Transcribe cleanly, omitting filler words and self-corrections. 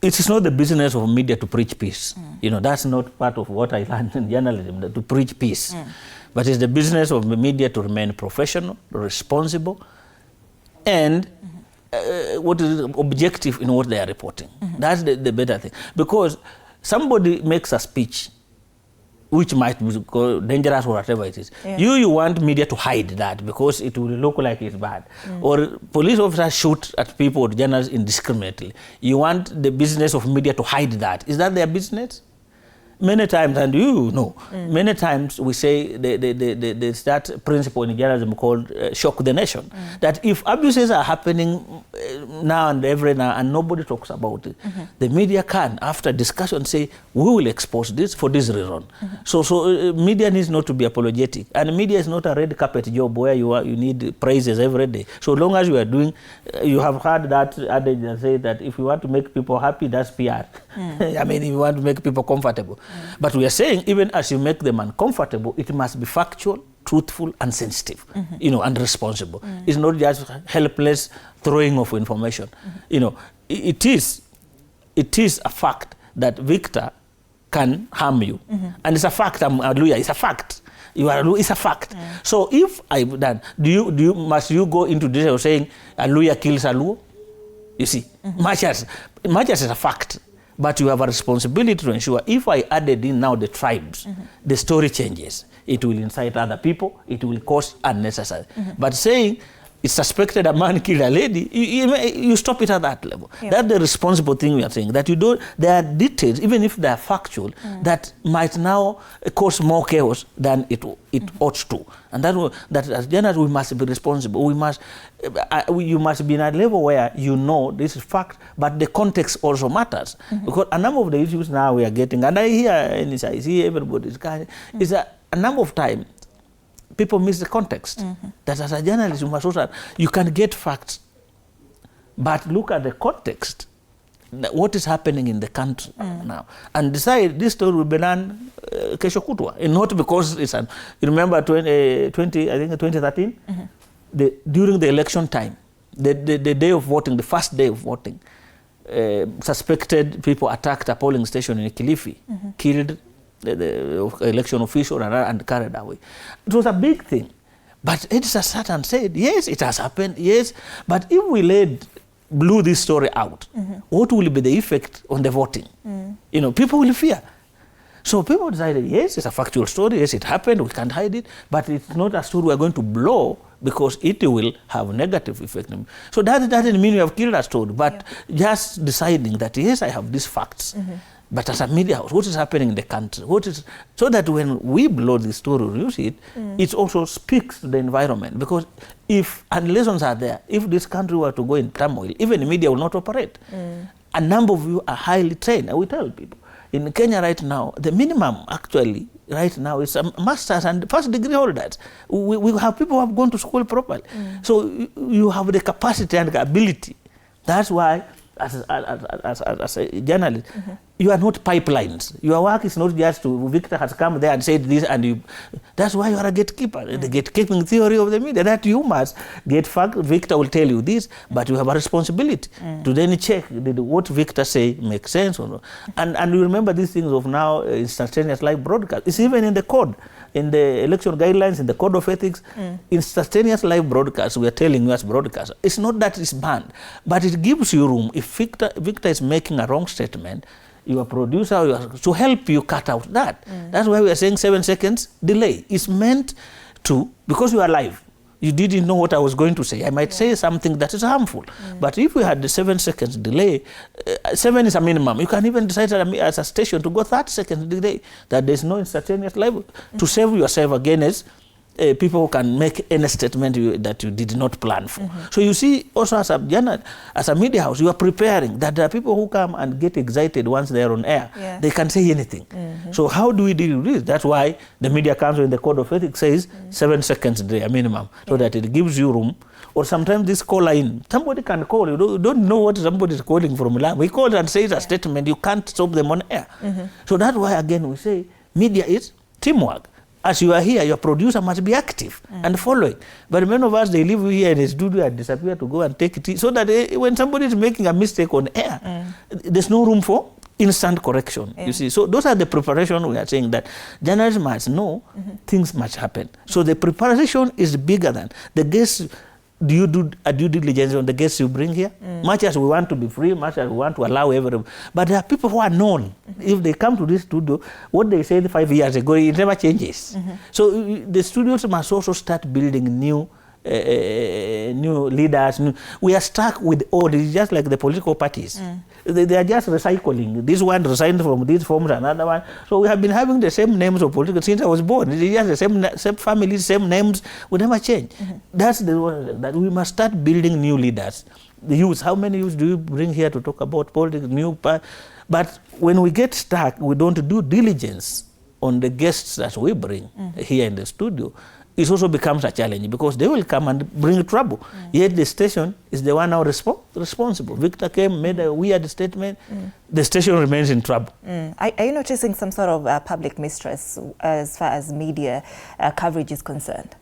it is not the business of media to preach peace. That's not part of what I learned in journalism, to preach peace. But it's the business of the media to remain professional, responsible, and what is objective in what they are reporting. That's the better thing. Because somebody makes a speech which might be dangerous or whatever it is. You want media to hide that because it will look like it's bad. Or police officers shoot at people or journalists indiscriminately. You want the business of media to hide that. Is that their business? Many times, and many times we say there's that principle in journalism called shock the nation. That if abuses are happening now and every now and nobody talks about it, the media can, after discussion, say, we will expose this for this reason. So media needs not to be apologetic. And media is not a red carpet job where you need praises every day. So long as you are doing, you have heard that adage that say that if you want to make people happy, that's PR. I mean, if you want to make people comfortable. But we are saying, even as you make them uncomfortable, it must be factual, truthful, and sensitive, and responsible. It's not just helpless throwing of information. It is a fact that Victor can harm you. And it's a fact, Aluya, it's a fact. It's a fact. So if I've done, must you go into detail saying Aluya kills Aluo? You see, much as is a fact. But you have a responsibility to ensure if I added in now the tribes, the story changes. It will incite other people. It will cause unnecessary. But saying it's suspected a man killed a lady, you stop it at that level. That's the responsible thing we are saying. That there are details, even if they are factual, that might now cause more chaos than it ought to. And that as journalists, we must be responsible. You must be in a level where this is fact, but the context also matters. Because a number of the issues now we are getting, and I see everybody's kind, is a number of times people miss the context. That as a journalist, you can get facts, but look at the context, what is happening in the country now, and decide this story will be done kesho kutwa. And not because it's you remember 2013, during the election time, the day of voting, the first day of voting, suspected people attacked a polling station in Kilifi, killed the election official and carried away. It was a big thing. But Edsa sat and said, yes, it has happened, yes, but if we blew this story out, what will be the effect on the voting? People will fear. So people decided, yes, it's a factual story, yes, it happened, we can't hide it, but it's not a story we're going to blow because it will have a negative effect. So that doesn't mean you have killed a story, but just deciding that, yes, I have these facts. But as a media house, what is happening in the country? So that when we blow the story or use it, it also speaks to the environment. Because and lessons are there, if this country were to go in turmoil, even the media will not operate. A number of you are highly trained. I will tell people. In Kenya right now, the minimum actually right now is a master's and first degree holders. We have people who have gone to school properly. So you have the capacity and the ability. That's why as a journalist, you are not pipelines. Your work is not just Victor has come there and said this, and that's why you are a gatekeeper. The gatekeeping theory of the media, that you must get fact. Victor will tell you this, but you have a responsibility to then check did what Victor say make sense or not. And you remember these things of now instantaneous live broadcast. It's even in the code, in the election guidelines, in the code of ethics, instantaneous live broadcast, we are telling you as broadcasters. It's not that it's banned, but it gives you room. If Victor is making a wrong statement, your producer, to help you cut out that. That's why we are saying 7 seconds delay. It's meant to, because you are live, you didn't know what I was going to say. I might say something that is harmful. But if we had the 7 seconds delay, 7 is a minimum. You can even decide as a station to go 30 seconds delay, that there's no instantaneous live, to save yourself against people who can make any statement that you did not plan for. So you see, also as a journalist, as a media house, you are preparing that there are people who come and get excited once they are on air. They can say anything. So how do we deal with this? That's why the Media Council in the Code of Ethics says 7 seconds delay, a minimum, so that it gives you room. Or sometimes this caller in, somebody can call, you don't know what somebody is calling from. We call and say a statement, you can't stop them on air. So that's why, again, we say media is teamwork. as you are here, your producer must be active and following. But many of us, they live here in the studio and disappear to go and take it, so that when somebody is making a mistake on air, there's no room for instant correction, you see. So those are the preparation we are saying, that journalists must know things must happen. So the preparation is bigger than the guests. Do you do a due diligence on the guests you bring here? Much as we want to be free, much as we want to allow everyone. But there are people who are known. If they come to this studio, what they said 5 years ago, it never changes. So the studios must also start building new leaders. We are stuck with old. It's just like the political parties. They are just recycling. This one resigned from these forms, another one. So we have been having the same names of political since I was born. It's just the same families, same names. We never change. That's the one that we must start building new leaders. The youth. How many youth do you bring here to talk about politics? But when we get stuck, we don't do diligence on the guests that we bring here in the studio. It also becomes a challenge, because they will come and bring trouble. Yet the station is the one now responsible. Victor came, made a weird statement. The station remains in trouble. Are you noticing some sort of public mistrust as far as media coverage is concerned?